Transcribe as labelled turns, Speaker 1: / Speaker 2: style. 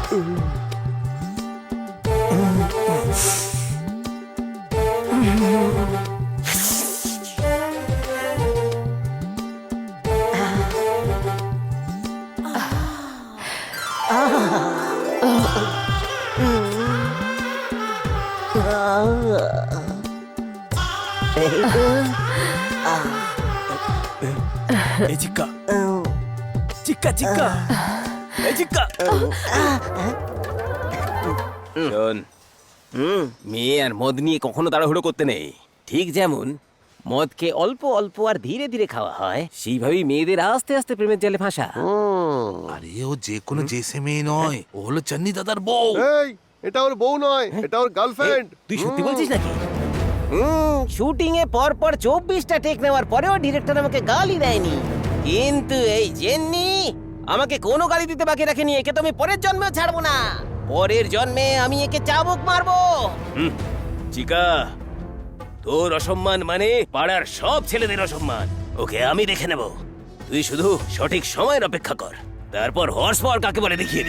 Speaker 1: এই চিক্কা চিক্কা চিক্কা এই চিক্কা শোন, মেয়ে আর মদ নিয়ে কখনো তাড়াহুড়ো করতে নেই। ঠিক যেমন মদকে অল্প অল্প আর ধীরে ধীরে খাওয়া হয়, সেইভাবেই মেয়েদের আস্তে আস্তে প্রেমের জালে ফাঁসা।
Speaker 2: আরে ও যে কোনো জেসে মেয়ে নয়, ও হলো চান্নি দাদার বউ।
Speaker 3: এই, এটা ওর বউ নয়, এটা ওর গার্লফ্রেন্ড।
Speaker 1: তুই সত্যি বলছিস নাকি? শুটিং এ পর পর 24টা টেক নেওয়ার পরেও ডিরেক্টর আমাকে গালি দেয়নি, কিন্তু এই জেন্নি আমাকে কোনো গালি দিতে বাকি রাখেনি। একে তো আমি পরের জন্মেও ছাড়বো না। পরের জন্মে আমি একে চাবুক মারবো। চিকা, তোর অসম্মান মানে পাড়ার সব ছেলেদের অসম্মান। ওকে আমি দেখে নেব। তুই শুধু সঠিক সময়ের অপেক্ষা কর, তারপর হর্স পাওয়ার কাকে বলে দেখিয়ে দিবি।